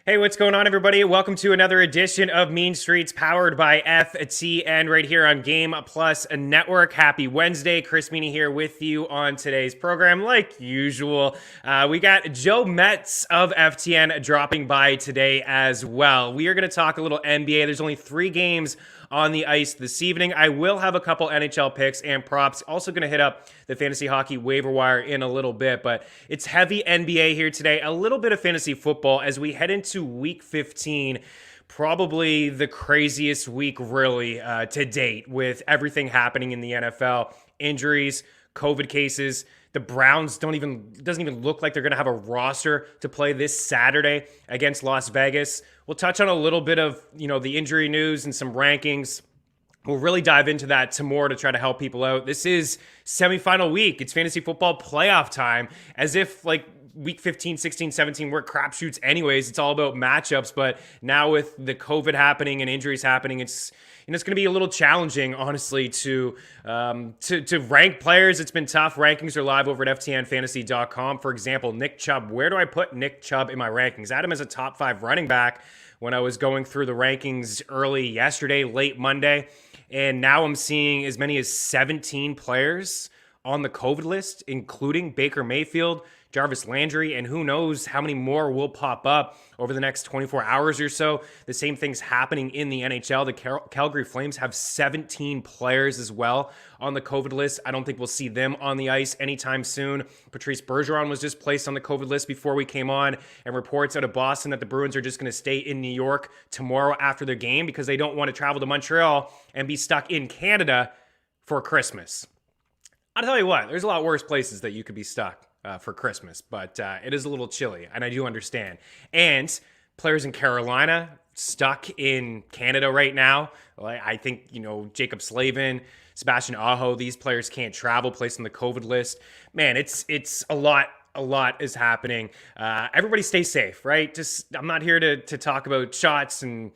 Hey, what's going on, everybody? Welcome to another edition of Mean Streets, powered by FTN, right here on Game Plus Network. Happy Wednesday. Chris Meaney here with you on today's program. Like usual, we got Joe Metz of FTN dropping by today as well. We are going to talk a little NBA. There's only 3 games on the ice this evening. I will have a couple NHL picks and props. Also going to hit up the fantasy hockey waiver wire in a little bit, but it's heavy NBA here today. A little bit of fantasy football as we head into week 15. Probably the craziest week really to date, with everything happening in the NFL. Injuries, COVID cases. The Browns doesn't even look like they're going to have a roster to play this Saturday against Las Vegas. We'll touch on a little bit of, the injury news and some rankings. We'll really dive into that tomorrow to try to help people out. This is semifinal week. It's fantasy football playoff time, as if week 15, 16, 17 were crapshoots anyways. It's all about matchups, but now with the COVID happening and injuries happening, it's going to be a little challenging, honestly, to rank players. It's been tough. Rankings are live over at ftnfantasy.com. For example, Nick Chubb. Where do I put Nick Chubb in my rankings? I had him as a top 5 running back when I was going through the rankings early yesterday, late Monday, and now I'm seeing as many as 17 players on the COVID list, including Baker Mayfield, Jarvis Landry, and who knows how many more will pop up over the next 24 hours or so. The same thing's happening in the NHL. The Calgary Flames have 17 players as well on the COVID list. I don't think we'll see them on the ice anytime soon. Patrice Bergeron was just placed on the COVID list before we came on, and reports out of Boston that the Bruins are just going to stay in New York tomorrow after their game because they don't want to travel to Montreal and be stuck in Canada for Christmas. I'll tell you what, there's a lot worse places that you could be stuck for Christmas, but it is a little chilly, and I do understand. And players in Carolina stuck in Canada right now. I think, Jacob Slavin, Sebastian Aho, these players can't travel, placed on the COVID list. Man, it's a lot. A lot is happening. Everybody stay safe, right? I'm not here to talk about shots and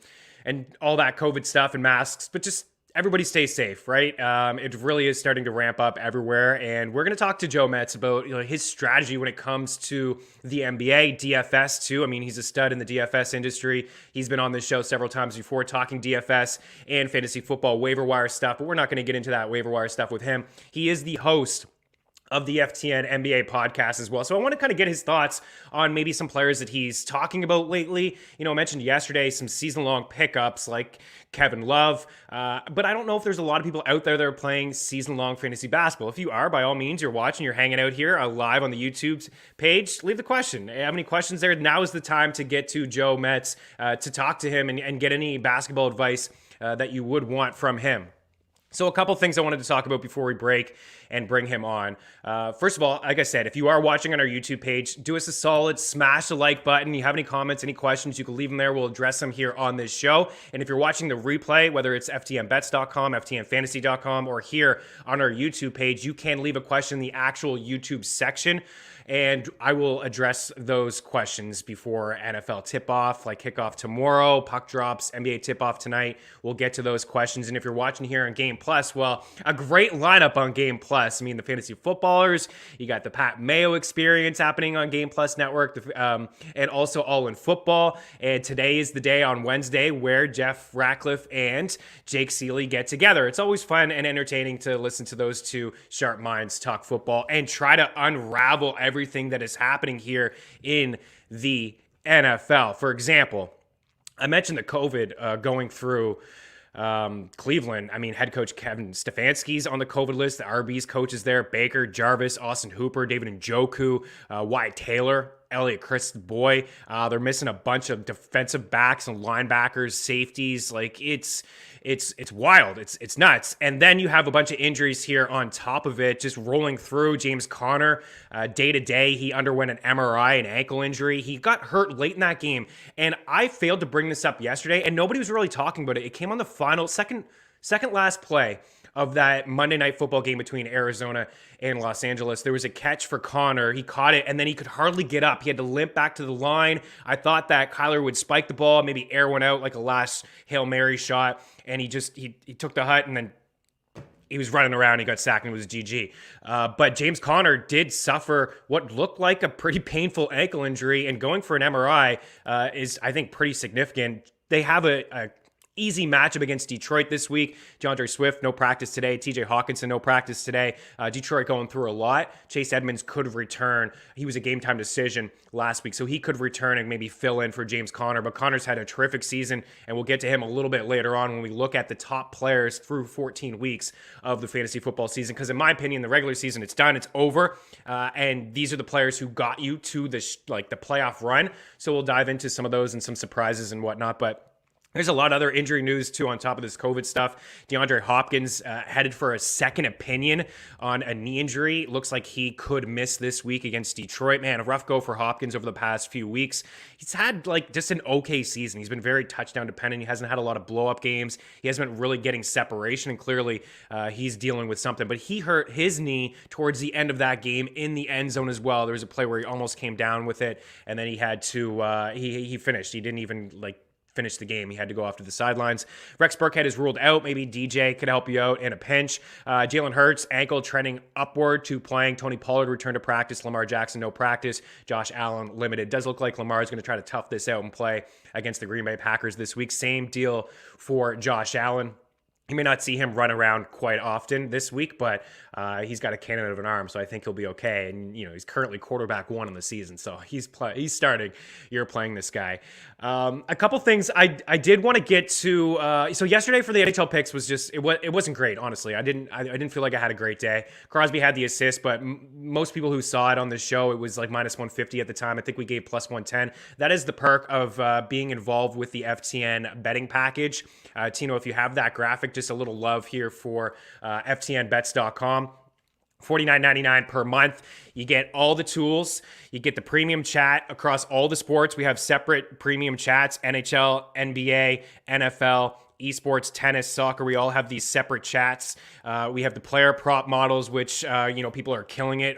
all that COVID stuff and masks, but just everybody stay safe, right? It really is starting to ramp up everywhere, and we're going to talk to Joe Metz about his strategy when it comes to the NBA, DFS too. I mean, he's a stud in the DFS industry. He's been on this show several times before talking DFS and fantasy football waiver wire stuff, but we're not going to get into that waiver wire stuff with him. He is the host of the FTN NBA podcast as well. So I want to kind of get his thoughts on maybe some players that he's talking about lately. I mentioned yesterday some season-long pickups like Kevin Love, but I don't know if there's a lot of people out there that are playing season-long fantasy basketball. If you are, by all means, you're watching, you're hanging out here live on the YouTube page, leave the question. If you have any questions there, now is the time to get to Joe Metz to talk to him and get any basketball advice that you would want from him. So a couple things I wanted to talk about before we break and bring him on. First of all, like I said, if you are watching on our YouTube page, do us a solid, smash the like button. You have any comments, any questions, you can leave them there. We'll address them here on this show. And if you're watching the replay, whether it's ftnbets.com, ftnfantasy.com, or here on our YouTube page, you can leave a question in the actual YouTube section, and I will address those questions before NFL tip-off, like kickoff tomorrow, puck drops, NBA tip-off tonight. We'll get to those questions. And if you're watching here on Game Plus, well, a great lineup on Game Plus. I mean, the fantasy footballers, you got the Pat Mayo experience happening on Game Plus Network, and also All in Football. And today is the day on Wednesday where Jeff Ratcliffe and Jake Seeley get together. It's always fun and entertaining to listen to those two sharp minds talk football and try to unravel everything that is happening here in the NFL. For example, I mentioned the COVID going through Cleveland. I mean, head coach Kevin Stefanski's on the COVID list. The RB's coaches there: Baker, Jarvis, Austin Hooper, David Njoku, Wyatt Taylor, Elliott Chris Boy. They're missing a bunch of defensive backs and linebackers, safeties. It's wild. It's nuts. And then you have a bunch of injuries here on top of it, just rolling through. James Conner, day to day, he underwent an MRI, an ankle injury. He got hurt late in that game. And I failed to bring this up yesterday, and nobody was really talking about it. It came on the final, second last play of that Monday Night Football game between Arizona and Los Angeles. There was a catch for Connor. He caught it, and then he could hardly get up. He had to limp back to the line. I thought that Kyler would spike the ball, maybe air one out like a last Hail Mary shot, and he took the hut and then he was running around, he got sacked, and it was GG. But James Conner did suffer what looked like a pretty painful ankle injury, and going for an MRI is, I think, pretty significant. They have a easy matchup against Detroit this week. DeAndre Swift, no practice today. TJ Hawkinson, no practice today. Detroit going through a lot. Chase Edmonds could return. He was a game-time decision last week, so he could return and maybe fill in for James Conner. But Conner's had a terrific season, and we'll get to him a little bit later on when we look at the top players through 14 weeks of the fantasy football season. Because in my opinion, the regular season, it's done, it's over, and these are the players who got you to the playoff run. So we'll dive into some of those and some surprises and whatnot. But there's a lot of other injury news, too, on top of this COVID stuff. DeAndre Hopkins headed for a second opinion on a knee injury. Looks like he could miss this week against Detroit. Man, a rough go for Hopkins over the past few weeks. He's had, just an okay season. He's been very touchdown dependent. He hasn't had a lot of blow-up games. He hasn't been really getting separation, and clearly he's dealing with something. But he hurt his knee towards the end of that game in the end zone as well. There was a play where he almost came down with it, and then he had to, he finished. He didn't even, finish the game. He had to go off to the sidelines. Rex Burkhead is ruled out. Maybe DJ could help you out in a pinch. Jalen Hurts, ankle trending upward to playing. Tony Pollard returned to practice. Lamar Jackson, no practice. Josh Allen, limited. Does look like Lamar is going to try to tough this out and play against the Green Bay Packers this week. Same deal for Josh Allen. You may not see him run around quite often this week, but he's got a cannon of an arm, so I think he'll be okay. And, he's currently quarterback 1 in the season, so he's starting. You're playing this guy. A couple things I did want to get to. So yesterday for the NHL picks was just, it wasn't great, honestly. I didn't feel like I had a great day. Crosby had the assist, but most people who saw it on the show, it was like minus 150 at the time. I think we gave plus 110. That is the perk of being involved with the FTN betting package. Tino, if you have that graphic, just a little love here for ftnbets.com. $49.99 per month. You get all the tools. You get the premium chat across all the sports. We have separate premium chats: NHL, NBA, NFL, esports, tennis, soccer. We all have these separate chats. We have the player prop models, which people are killing it.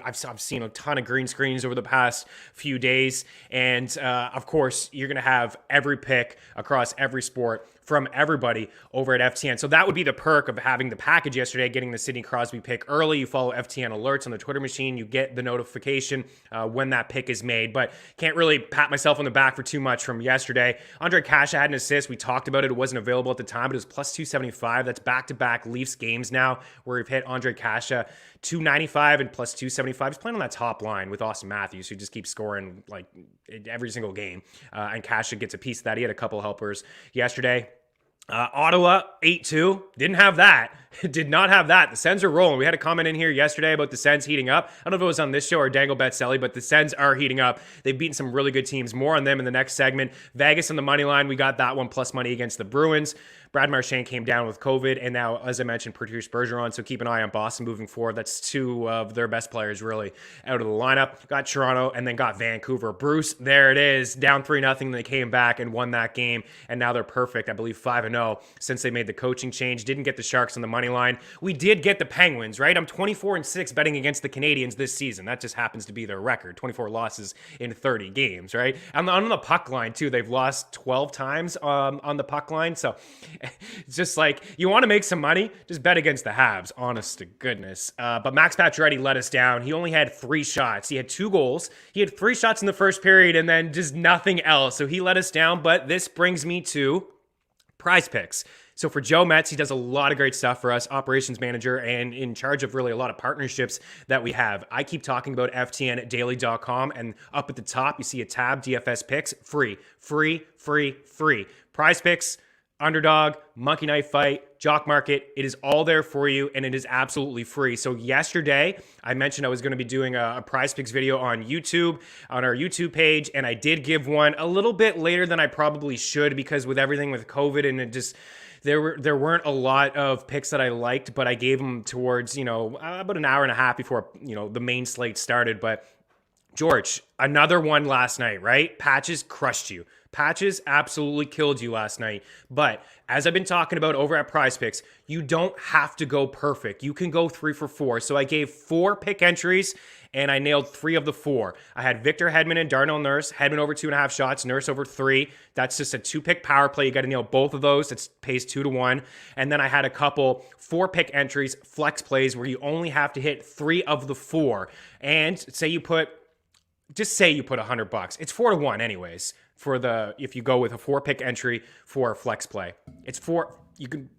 I've seen a ton of green screens over the past few days, and of course, you're gonna have every pick across every sport from everybody over at FTN. So that would be the perk of having the package yesterday, getting the Sidney Crosby pick early. You follow FTN alerts on the Twitter machine. You get the notification when that pick is made, but can't really pat myself on the back for too much from yesterday. Andre Kasha had an assist. We talked about it. It wasn't available at the time, but it was plus 275. That's back-to-back Leafs games now where we've hit Andre Kasha 295 and plus 275. He's playing on that top line with Austin Matthews, who just keeps scoring every single game. And Kasha gets a piece of that. He had a couple helpers yesterday. Ottawa 8-2. Didn't have that. Did not have that. The Sens are rolling. We had a comment in here yesterday about the Sens heating up. I don't know if it was on this show or Dangle Betselli, but the Sens are heating up. They've beaten some really good teams. More on them in the next segment. Vegas on the money line. We got that one plus money against the Bruins. Brad Marchand came down with COVID, and now, as I mentioned, Patrice Bergeron. So keep an eye on Boston moving forward. That's 2 of their best players really out of the lineup. Got Toronto and then got Vancouver. Bruce, there it is. Down 3-0. They came back and won that game, and now they're perfect. I believe 5-0 since they made the coaching change. Didn't get the Sharks on the money line. We did get the Penguins, right? I'm 24-6 betting against the Canadians this season. That just happens to be their record. 24 losses in 30 games, right? On the puck line, too. They've lost 12 times on the puck line. So it's just you want to make some money, just bet against the Habs, honest to goodness. But Max Pacioretty let us down. He only had 3 shots. He had 2 goals. He had 3 shots in the first period and then just nothing else. So he let us down. But this brings me to Prize Picks. So for Joe Metz, he does a lot of great stuff for us, operations manager, and in charge of really a lot of partnerships that we have. I keep talking about ftndaily.com, and up at the top, you see a tab, DFS Picks, free. Prize Picks, Underdog, Monkey Knife Fight, Jock Market. It is all there for you, and it is absolutely free. So yesterday, I mentioned I was going to be doing a Prize Picks video on YouTube, on our YouTube page, and I did give one a little bit later than I probably should, because with everything with COVID, and it just... There weren't a lot of picks that I liked, but I gave them towards, about an hour and a half before, the main slate started. But George, another one last night, right? Patches crushed you. Patches absolutely killed you last night. But as I've been talking about over at Prize Picks, you don't have to go perfect. You can go 3 for 4. So I gave 4 pick entries and I nailed 3 of the 4. I had Victor Hedman and Darnell Nurse. Hedman over 2.5 shots, Nurse over 3. That's just a 2-pick power play. You got to nail both of those. It pays 2-1. And then I had a couple 4-pick entries, flex plays, where you only have to hit 3 of the 4. And say you put $100. It's 4-1 anyways if you go with a 4-pick entry for a flex play. You can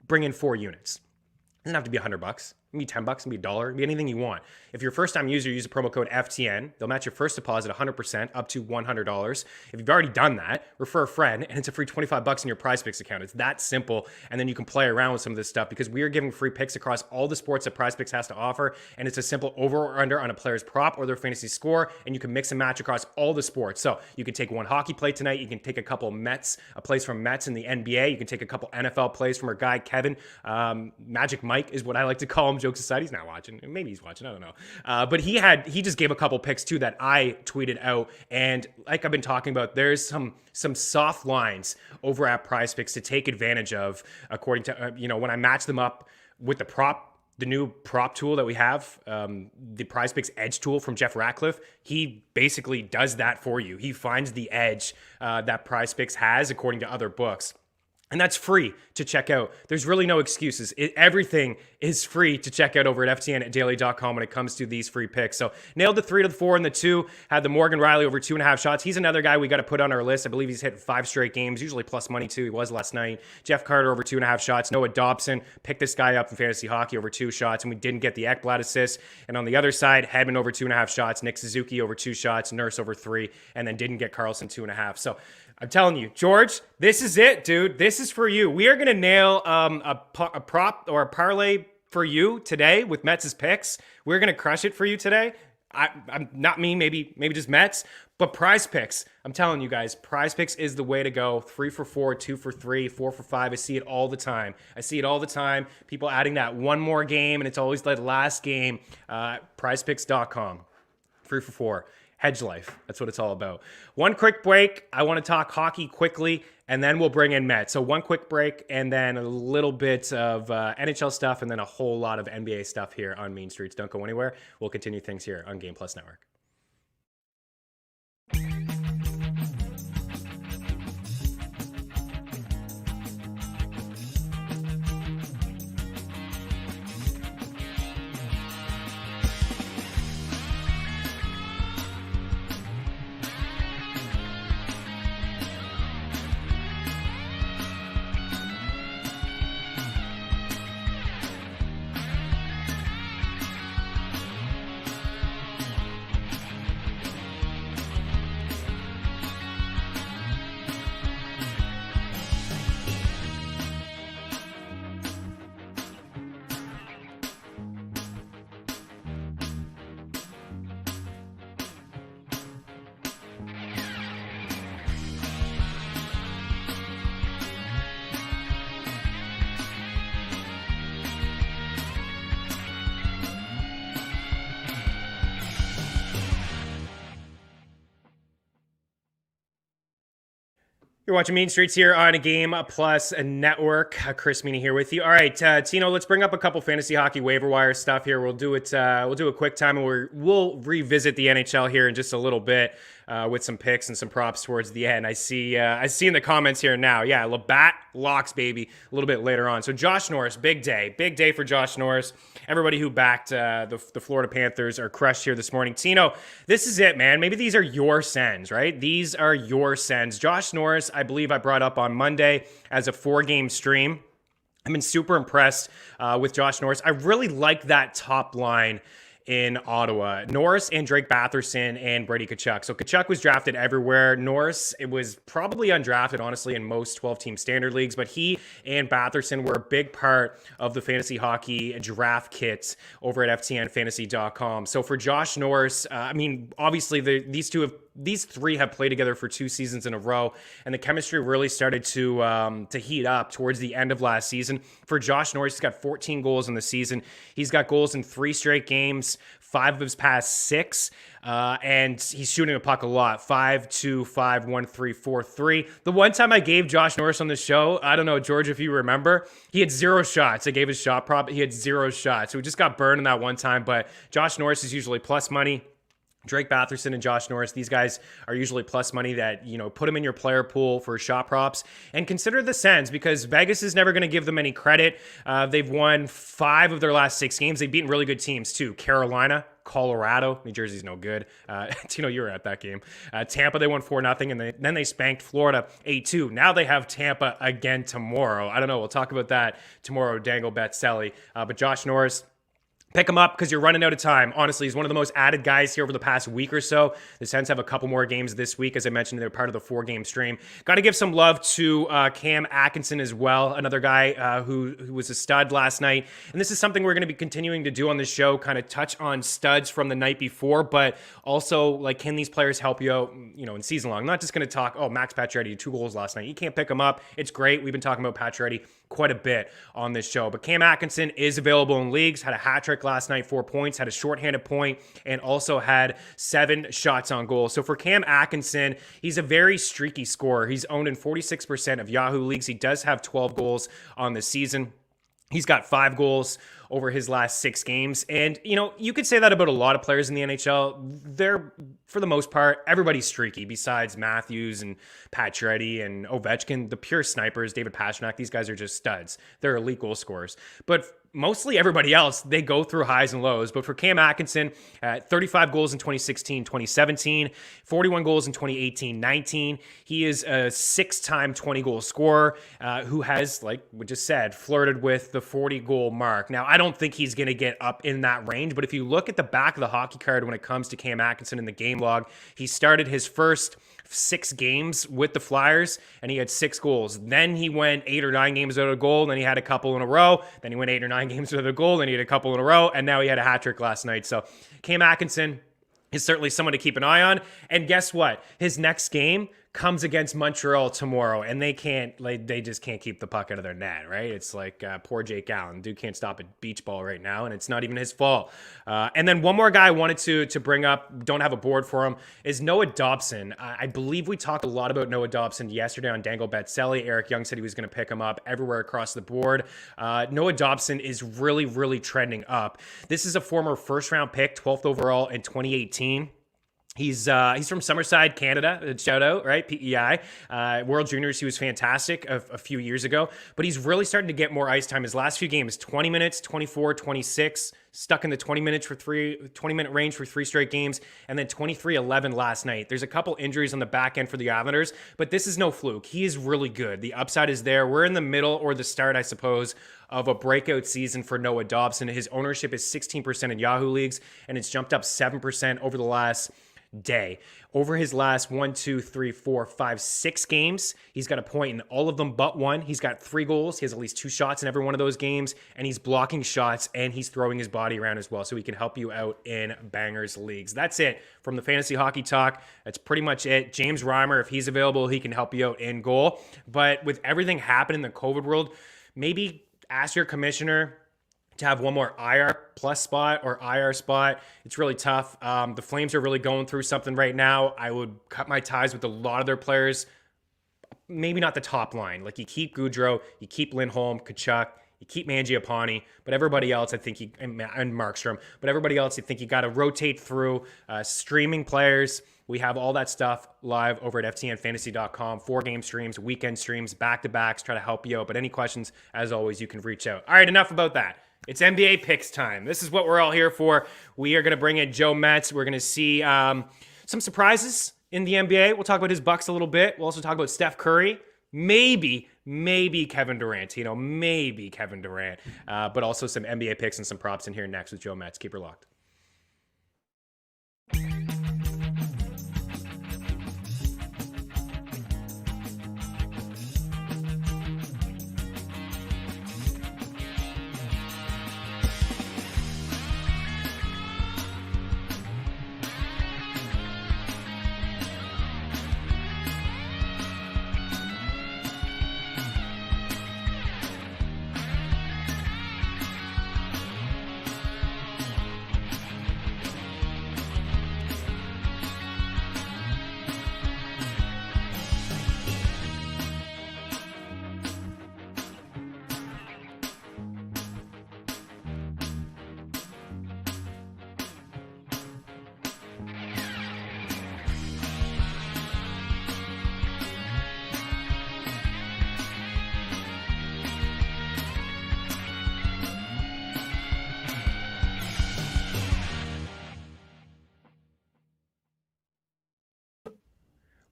bring in 4 units. It doesn't have to be $100. It can be $10, it can be $1, it can be anything you want. If you're a first-time user, use the promo code FTN. They'll match your first deposit 100% up to $100. If you've already done that, refer a friend, and it's a free $25 in your Prize Picks account. It's that simple, and then you can play around with some of this stuff because we are giving free picks across all the sports that Prize Picks has to offer, and it's a simple over or under on a player's prop or their fantasy score, and you can mix and match across all the sports. So you can take one hockey play tonight. You can take a couple plays from Metz in the NBA. You can take a couple NFL plays from our guy, Kevin. Magic Mike is what I like to call him. Jokes aside, he's not watching. Maybe he's watching. I don't know. But he just gave a couple picks too that I tweeted out. And like I've been talking about, there's some soft lines over at Prize Picks to take advantage of, according to, when I match them up with the new prop tool that we have, the Prize Picks Edge tool from Jeff Ratcliffe. He basically does that for you. He finds the edge that Prize Picks has according to other books. And that's free to check out. There's really no excuses. Everything is free to check out over at ftndaily.com when it comes to these free picks. So nailed the 3 to the 4 and the 2. Had the Morgan Riley over 2.5 shots. He's another guy we got to put on our list. I believe he's hit 5 straight games, usually plus money too. He was last night. Jeff Carter over 2.5 shots. Noah Dobson picked this guy up in fantasy hockey over 2 shots, and we didn't get the Ekblad assist. And on the other side, Hedman over 2.5 shots. Nick Suzuki over 2 shots. Nurse over 3, and then didn't get Carlson 2.5. So I'm telling you, George, this is it, dude. This is for you. We are going to nail a prop or a parlay for you today with Metz's picks. We're going to crush it for you today. I'm not me, maybe just Metz, but Prize Picks. I'm telling you guys, Prize Picks is the way to go. 3 for 4, 2 for 3, 4 for 5. I see it all the time. People adding that one more game, and it's always the last game. PrizePicks.com. 3 for 4. Hedge life. That's what it's all about. One quick break. I want to talk hockey quickly, and then we'll bring in Metz. So one quick break, and then a little bit of NHL stuff, and then a whole lot of NBA stuff here on Mean Streets. Don't go anywhere. We'll continue things here on Game Plus Network. You're watching Mean Streets here on a Game Plus Network. Chris Meaney here with you. All right, Tino, let's bring up a couple fantasy hockey waiver wire stuff here. We'll do it. We'll do a quick time, and we'll revisit the NHL here in just a little bit with some picks and some props towards the end. I see in the comments here now. Yeah, Labatt locks, baby. A little bit later on. So Josh Norris, big day for Josh Norris. Everybody who backed the Florida Panthers are crushed here this morning. Tino, this is it, man. Maybe these are your sends, right? These are your sends. Josh Norris, I believe I brought up on Monday as a 4-game stream. I've been super impressed with Josh Norris. I really like that top line in Ottawa. Norris and Drake Batherson and Brady Tkachuk. So Tkachuk was drafted everywhere. Norris, it was probably undrafted, honestly, in most 12-team standard leagues, but he and Batherson were a big part of the fantasy hockey draft kits over at ftnfantasy.com. So for Josh Norris, obviously these two have these three have played together for 2 seasons in a row, and the chemistry really started to heat up towards the end of last season. For Josh Norris, he's got 14 goals in the season. He's got goals in 3 straight games, 5 of his past 6, and he's shooting a puck a lot. 5-2, 5-1-3, 4-3. The one time I gave Josh Norris on the show, I don't know, George, if you remember, he had 0 shots. I gave his shot prop. He had 0 shots. So we just got burned in that one time, but Josh Norris is usually plus money. Drake Batherson and Josh Norris, these guys are usually plus money that, put them in your player pool for shot props. And consider the Sens, because Vegas is never going to give them any credit. They've won 5 of their last 6 games. They've beaten really good teams too. Carolina, Colorado, New Jersey's no good. Tino, you were at that game. Tampa, they won 4-0, and then they spanked Florida 8-2. Now they have Tampa again tomorrow. I don't know. We'll talk about that tomorrow, Dangle Betselli. But Josh Norris, pick him up because you're running out of time. Honestly, he's one of the most added guys here over the past week or so. The Sens have a couple more games this week. As I mentioned, they're part of the 4-game stream. Got to give some love to Cam Atkinson as well, another guy who was a stud last night. And this is something we're going to be continuing to do on this show, kind of touch on studs from the night before, but also, can these players help you out, in season long? I'm not just going to talk, Max Pacioretty had 2 goals last night. You can't pick him up. It's great. We've been talking about Pacioretty quite a bit on this show. But Cam Atkinson is available in leagues, had a hat trick last night, 4 points, had a shorthanded point, and also had 7 shots on goal. So for Cam Atkinson, he's a very streaky scorer. He's owned in 46% of Yahoo leagues. He does have 12 goals on the season. He's got 5 goals over his last 6 games. And, you could say that about a lot of players in the NHL. They're, for the most part, everybody's streaky besides Matthews and Pacioretty and Ovechkin. The pure snipers, David Pastrnak, these guys are just studs. They're elite goal scorers. But mostly everybody else, they go through highs and lows. But for Cam Atkinson, 35 goals in 2016-2017, 41 goals in 2018-19. He is a 6-time 20-goal scorer who has, like we just said, flirted with the 40-goal mark. Now, I don't think he's going to get up in that range, but if you look at the back of the hockey card when it comes to Cam Atkinson in the game log, he started his first 6 games with the Flyers, and he had 6 goals. Then he went 8 or 9 games without a goal, then he had a couple in a row. Then he went 8 or 9 games without a goal, then he had a couple in a row, and now he had a hat trick last night. So Cam Atkinson is certainly someone to keep an eye on. And guess what? His next game comes against Montreal tomorrow, and they just can't keep the puck out of their net, right? It's like poor Jake Allen. Dude can't stop a beach ball right now, and it's not even his fault. And then one more guy I wanted to bring up, don't have a board for him, is Noah Dobson. I believe we talked a lot about Noah Dobson yesterday on Dangle Betselli. Eric Young said he was going to pick him up everywhere across the board. Noah Dobson is really, really trending up. This is a former first-round pick, 12th overall in 2018. He's from Summerside, Canada. Shout out, right? PEI. World Juniors, he was fantastic a few years ago. But he's really starting to get more ice time. His last few games, 20 minutes, 24, 26, stuck in the 20-minute range for 3 straight games, and then 23-11 last night. There's a couple injuries on the back end for the Islanders, but this is no fluke. He is really good. The upside is there. We're in the middle, or the start, I suppose, of a breakout season for Noah Dobson. His ownership is 16% in Yahoo leagues, and it's jumped up 7% over the last day. Over his last 6 games, he's got a point in all of them but one. He's got 3 goals. He has at least 2 shots in every one of those games, and he's blocking shots, and he's throwing his body around as well, so he can help you out in Bangers leagues. That's it from the Fantasy Hockey Talk. That's pretty much it. James Reimer, if he's available, he can help you out in goal. But with everything happening in the COVID world, maybe ask your commissioner to have one more IR plus spot or IR spot. It's really tough. The Flames are really going through something right now. I would cut my ties with a lot of their players. Maybe not the top line. Like, you keep Gaudreau, you keep Lindholm, Tkachuk, you keep Mangiapane, but everybody else, I think, and Markstrom, but everybody else, I think you got to rotate through streaming players. We have all that stuff live over at ftnfantasy.com. 4-game streams, weekend streams, back-to-backs, try to help you out. But any questions, as always, you can reach out. All right, enough about that. It's NBA picks time. This is what we're all here for. We are going to bring in Joe Metz. We're going to see some surprises in the NBA. We'll talk about his Bucks a little bit. We'll also talk about Steph Curry. Maybe Kevin Durant. Maybe Kevin Durant. But also some NBA picks and some props in here next with Joe Metz. Keep her locked.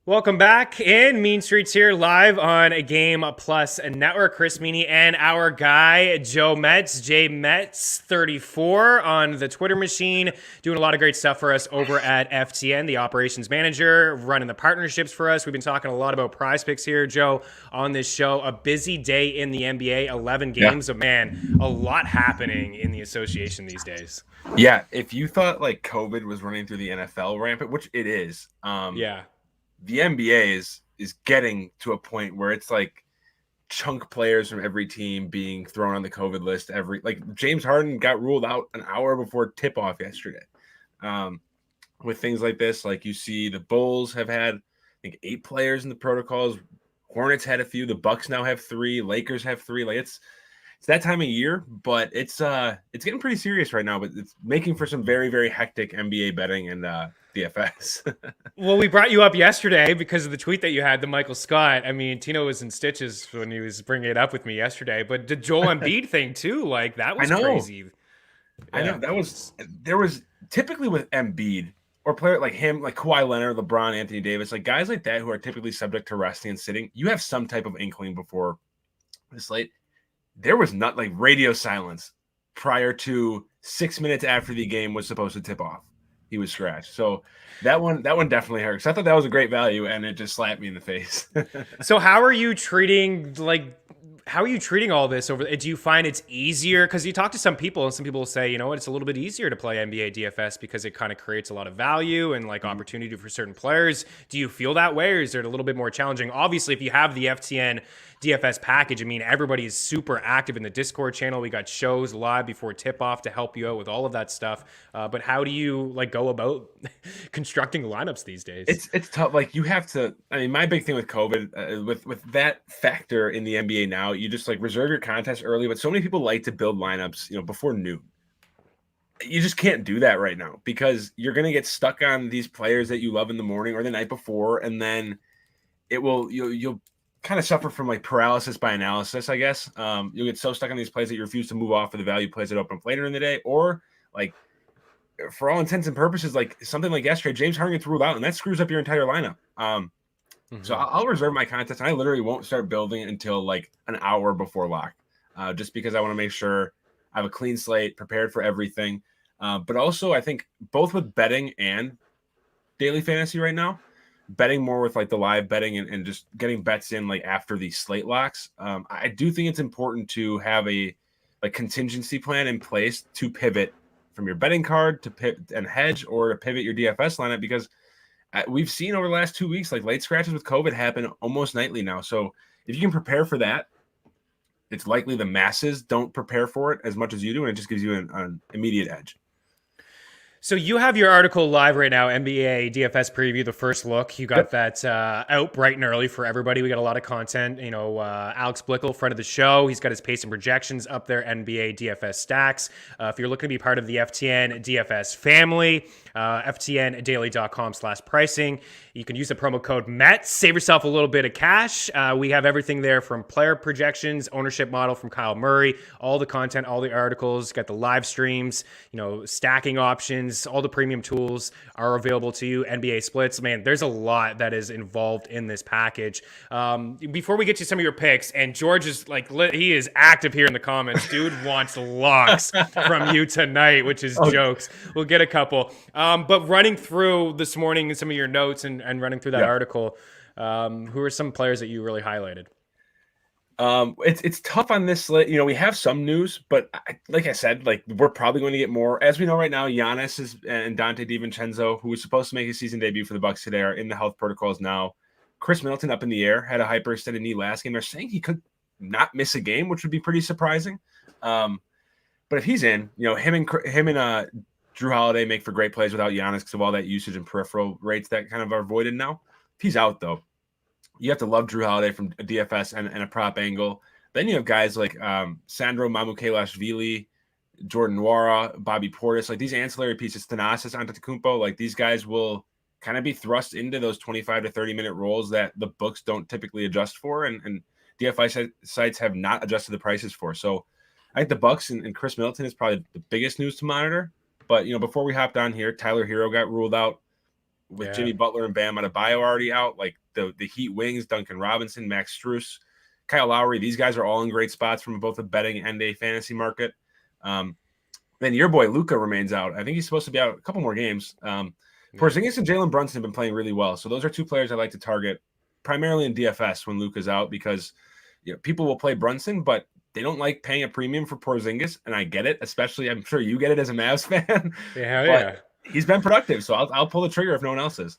Welcome back in Mean Streets here live on a Game Plus Network. Chris Meaney and our guy Joe Metz, J Metz 34 on the Twitter machine, doing a lot of great stuff for us over at FTN, the operations manager, running the partnerships for us. We've been talking a lot about prize picks here, Joe, on this show. A busy day in the NBA, 11 games. Yeah. Man, a lot happening in the association these days. Yeah, if you thought like COVID was running through the NFL rampant, which it is, the NBA is getting to a point where it's like chunk players from every team being thrown on the COVID list. Like James Harden got ruled out an hour before tip off yesterday. With things like this, like you see the Bulls have had, I think, 8 players in the protocols. Hornets had a few. The Bucks now have 3. Lakers have 3. Like it's that time of year, but it's getting pretty serious right now. But it's making for some very, very hectic NBA betting and DFS. Well, we brought you up yesterday because of the tweet that you had, the Michael Scott. I mean, Tino was in stitches when he was bringing it up with me yesterday. But the Joel Embiid thing too, like that was crazy. I know there was typically with Embiid or player like him, like Kawhi Leonard, LeBron, Anthony Davis, like guys like that who are typically subject to resting and sitting. You have some type of inkling before the slate. There was not like radio silence prior to 6 minutes after the game was supposed to tip off. He was scratched. So that one definitely hurts. I thought that was a great value, and it just slapped me in the face. So how are you treating all this over? Do you find it's easier? Because you talk to some people, and some people will say, you know what, it's a little bit easier to play NBA DFS because it kind of creates a lot of value and like opportunity for certain players. Do you feel that way, or is it a little bit more challenging? Obviously, if you have the FTN DFS package, I mean, everybody is super active in the Discord channel. We got shows live before tip-off to help you out with all of that stuff. But how do you like go about constructing lineups these days? It's tough. Like you have to. I mean, my big thing with COVID, with that factor in the NBA now, you just like reserve your contest early. But so many people like to build lineups, before noon. You just can't do that right now because you're going to get stuck on these players that you love in the morning or the night before, and then you'll kind of suffer from like paralysis by analysis, I guess. You'll get so stuck on these plays that you refuse to move off of the value plays that open up later in the day, or like for all intents and purposes, like something like yesterday, James Harden gets ruled out, and that screws up your entire lineup. So I'll reserve my contest. And I literally won't start building until like an hour before lock, just because I want to make sure I have a clean slate, prepared for everything. But also, I think both with betting and daily fantasy right now, betting more with like the live betting and just getting bets in like after the slate locks. I do think it's important to have a like contingency plan in place to pivot from your betting card to pivot and hedge or to pivot your DFS lineup, because we've seen over the last 2 weeks, like late scratches with COVID happen almost nightly now. So if you can prepare for that, it's likely the masses don't prepare for it as much as you do, and it just gives you an immediate edge. So you have your article live right now, NBA DFS Preview, the first look. You got that out bright and early for everybody. We got a lot of content. Alex Blickel, friend of the show, he's got his pace and projections up there, NBA DFS stacks. If you're looking to be part of the FTN DFS family, ftndaily.com/pricing. You can use the promo code METS. Save yourself a little bit of cash. We have everything there from player projections, ownership model from Kyle Murray, all the content, all the articles, got the live streams, stacking options, all the premium tools are available to you. NBA splits. Man, there's a lot that is involved in this package. Before we get to some of your picks, and George is like, he is active here in the comments. Dude wants locks from you tonight, which is jokes. We'll get a couple. But running through this morning and some of your notes and running through that article, who are some players that you really highlighted? It's tough on this slate. We have some news, but like I said, like we're probably going to get more. As we know right now, Giannis and Dante DiVincenzo, who was supposed to make his season debut for the Bucks today, are in the health protocols now. Chris Middleton up in the air, had a hyperextended knee last game. They're saying he could not miss a game, which would be pretty surprising. But if he's in, him and Drew Holiday make for great plays without Giannis because of all that usage and peripheral rates that kind of are avoided now. If he's out, though, you have to love Drew Holiday from a DFS and a prop angle. Then you have guys like Sandro Mamukelashvili, Jordan Nwora, Bobby Portis, like these ancillary pieces, Thanasis Antetokounmpo, like these guys will kind of be thrust into those 25 to 30-minute roles that the books don't typically adjust for, and DFI sites have not adjusted the prices for. So I think the Bucks and Chris Middleton is probably the biggest news to monitor. But, before we hopped on here, Tyler Hero got ruled out with Jimmy Butler and Bam Adebayo already out, like the Heat wings, Duncan Robinson, Max Strus, Kyle Lowry, these guys are all in great spots from both a betting and a fantasy market. Then your boy Luka remains out. I think he's supposed to be out a couple more games. Porzingis and Jalen Brunson have been playing really well. So those are two players I like to target primarily in DFS when Luka's out, because people will play Brunson, but they don't like paying a premium for Porzingis, and I get it. Especially, I'm sure you get it as a Mavs fan. Yeah. He's been productive, so I'll pull the trigger if no one else is.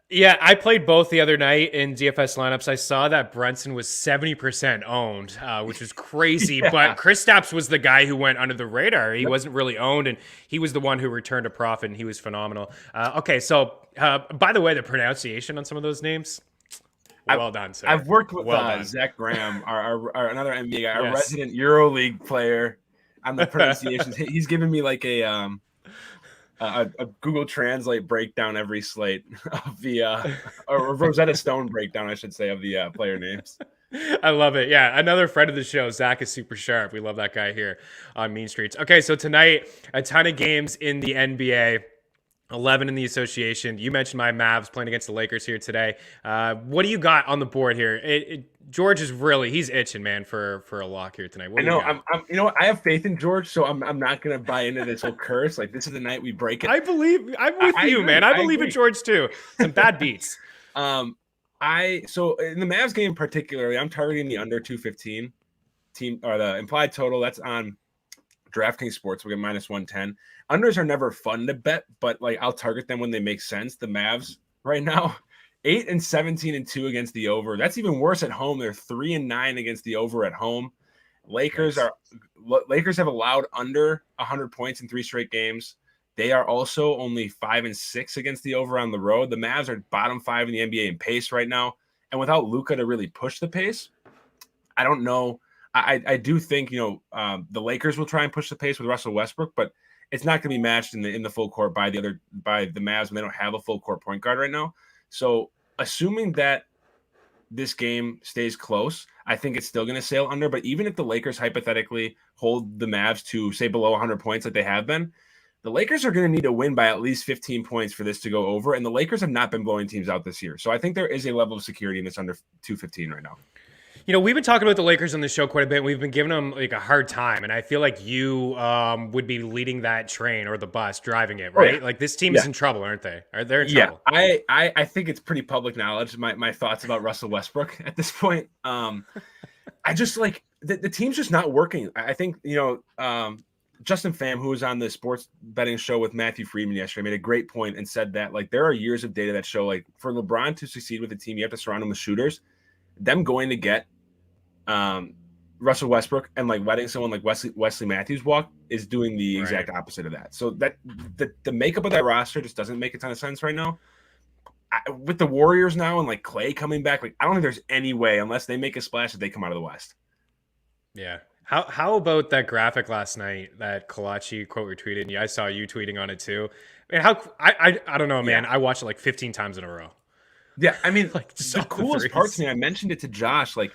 Yeah, I played both the other night in DFS lineups. I saw that Brunson was 70% owned, which was crazy. But Kristaps was the guy who went under the radar. He wasn't really owned, and he was the one who returned a profit, and he was phenomenal. Okay, so by the way, the pronunciation on some of those names, well done, sir. I've worked with Zach Graham, our another NBA guy, our resident EuroLeague player, on the pronunciations. He's given me like a Google Translate breakdown every slate of the or Rosetta Stone breakdown, I should say, of the player names. I love it. Yeah, another friend of the show. Zach is super sharp. We love that guy here on Mean Streets. Okay, so tonight, a ton of games in the NBA. 11 in the association. You mentioned my Mavs playing against the Lakers here today. What do you got on the board here? George is he's itching, man, for a lock here tonight. I know. I have faith in George, so I'm not going to buy into this whole curse. Like, this is the night we break it. I'm with you, man. I believe in George too. Some bad beats. So in the Mavs game particularly, I'm targeting the under 215 team, or the implied total. That's on DraftKings Sports. We get -110. Unders are never fun to bet, but like I'll target them when they make sense. The Mavs right now, 8-17-2 against the over. That's even worse at home. They're 3-9 against the over at home. Lakers have allowed under 100 points in 3 straight games. They are also only 5-6 against the over on the road. The Mavs are bottom 5 in the NBA in pace right now, and without Luka to really push the pace, I don't know. I do think the Lakers will try and push the pace with Russell Westbrook, but it's not going to be matched in the full court by the Mavs when they don't have a full court point guard right now. So assuming that this game stays close, I think it's still going to sail under. But even if the Lakers hypothetically hold the Mavs to say below 100 points like they have been, the Lakers are going to need to win by at least 15 points for this to go over. And the Lakers have not been blowing teams out this year. So I think there is a level of security in this under 215 right now. We've been talking about the Lakers on the show quite a bit. We've been giving them like a hard time, and I feel like you would be leading that train or the bus, driving it, right? Like this team is in trouble, aren't they? They're in trouble. I think it's pretty public knowledge. My thoughts about Russell Westbrook at this point. I just like the team's just not working. I think Justin Pham, who was on the sports betting show with Matthew Friedman yesterday, made a great point and said that like there are years of data that show like for LeBron to succeed with a team, you have to surround him with shooters. Them going to get Russell Westbrook and like letting someone like Wesley Matthews walk is doing the exact opposite of that. So that the makeup of that roster just doesn't make a ton of sense right now. With the Warriors now and like Clay coming back, like I don't think there's any way unless they make a splash that they come out of the West. Yeah. How about that graphic last night that Kalachi quote retweeted? And I saw you tweeting on it too. Man, I don't know, man. I watched it like 15 times in a row. Yeah, I mean, like the coolest part to me, I mentioned it to Josh, like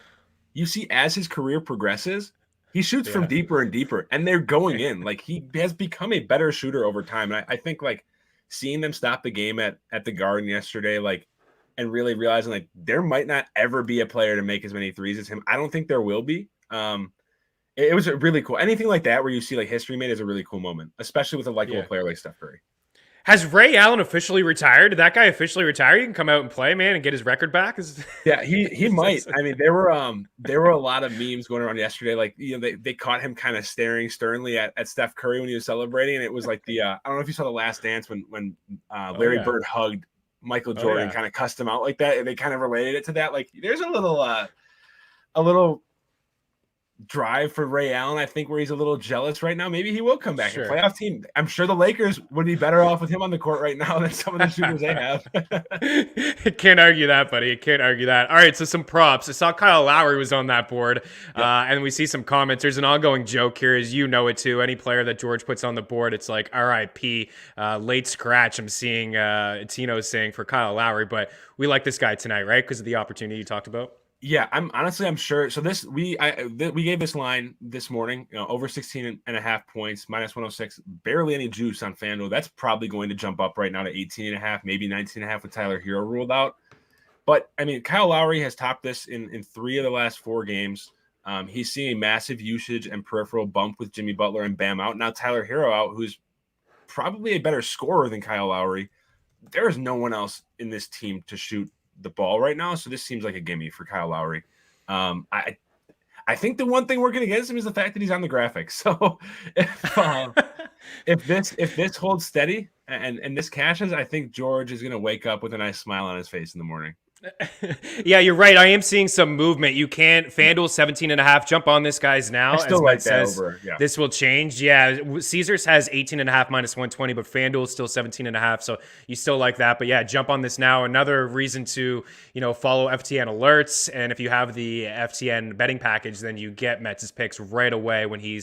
you see as his career progresses, he shoots from deeper and deeper, and they're going in. Like he has become a better shooter over time. And I think like seeing them stop the game at the Garden yesterday, like, and really realizing like there might not ever be a player to make as many threes as him. I don't think there will be. It was a really cool. Anything like that where you see like history made is a really cool moment, especially with a likable player like Steph Curry. Has Ray Allen officially retired? Did that guy officially retire? You can come out and play, man, and get his record back. Yeah, he might. I mean, there were a lot of memes going around yesterday. Like, they caught him kind of staring sternly at Steph Curry when he was celebrating, and it was like I don't know if you saw The Last Dance when Larry Bird hugged Michael Jordan, kind of cussed him out like that, and they kind of related it to that. Like, there's a little drive for Ray Allen, I think, where he's a little jealous right now. Maybe he will come back. A playoff team. I'm sure the Lakers would be better off with him on the court right now than some of the shooters they have. Can't argue that, buddy. Can't argue that. All right, so some props. I saw Kyle Lowry was on that board, and we see some comments. There's an ongoing joke here, as you know it too. Any player that George puts on the board, it's like RIP, late scratch. I'm seeing Tino saying for Kyle Lowry, but we like this guy tonight, right? Because of the opportunity you talked about. Yeah, I'm sure. So we gave this line this morning, over 16.5 points, -106, barely any juice on FanDuel. That's probably going to jump up right now to 18.5, maybe 19.5 with Tyler Hero ruled out. But I mean, Kyle Lowry has topped this in 3 of the last 4 games. He's seeing a massive usage and peripheral bump with Jimmy Butler and Bam out. Now Tyler Hero out, who's probably a better scorer than Kyle Lowry. There is no one else in this team to shoot the ball right now, so this seems like a gimme for Kyle Lowry. I think the one thing working against him is the fact that he's on the graphic. So if this holds steady and this cashes, I think George is going to wake up with a nice smile on his face in the morning. Yeah, you're right. I am seeing some movement. You can't FanDuel 17.5. Jump on this guy's now. I still as like Metz that says, over. Yeah. This will change. Yeah, Caesars has 18.5 -120, but FanDuel is still 17.5. So you still like that. But yeah, jump on this now. Another reason to follow FTN alerts, and if you have the FTN betting package, then you get Metz's picks right away when he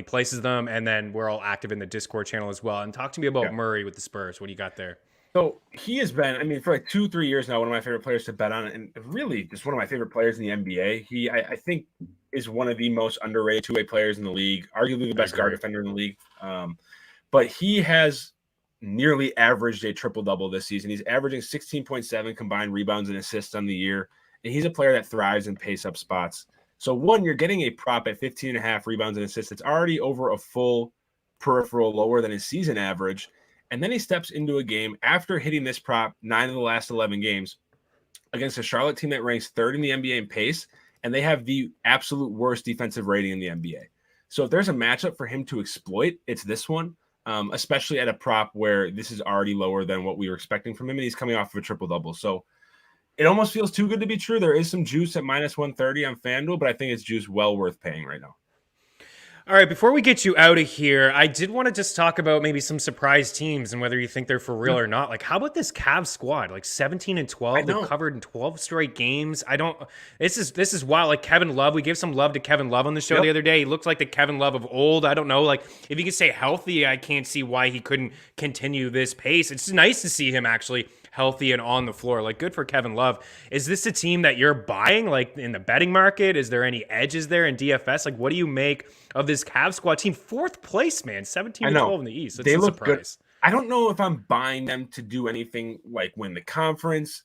places them, and then we're all active in the Discord channel as well. And talk to me about Murray with the Spurs. What do you got there? So he has been, I mean, for like 2-3 years now, one of my favorite players to bet on, and really just one of my favorite players in the NBA. He, I think, is one of the most underrated two-way players in the league, arguably the best guard defender in the league. But he has nearly averaged a triple-double this season. He's averaging 16.7 combined rebounds and assists on the year, and he's a player that thrives in pace-up spots. So, one, you're getting a prop at 15.5 rebounds and assists. It's already over a full peripheral lower than his season average. And then he steps into a game after hitting this prop 9 of the last 11 games against a Charlotte team that ranks 3rd in the NBA in pace, and they have the absolute worst defensive rating in the NBA. So if there's a matchup for him to exploit, it's this one, especially at a prop where this is already lower than what we were expecting from him, and he's coming off of a triple-double. So it almost feels too good to be true. There is some juice at -130 on FanDuel, but I think it's juice well worth paying right now. All right, before we get you out of here, I did want to just talk about maybe some surprise teams and whether you think they're for real or not. Like, how about this Cavs squad? Like 17-12, they've covered in 12 straight games. This is wild. Like Kevin Love, we gave some love to Kevin Love on the show the other day. He looked like the Kevin Love of old. I don't know. Like, if you could stay healthy, I can't see why he couldn't continue this pace. It's nice to see him actually healthy and on the floor. Like, good for Kevin Love. Is this a team that you're buying, like, in the betting market? Is there any edges there in DFS? Like, what do you make of this Cavs squad team? 4th place, man. 17-12 in the East. It's they a look surprise. Good. I don't know if I'm buying them to do anything like win the conference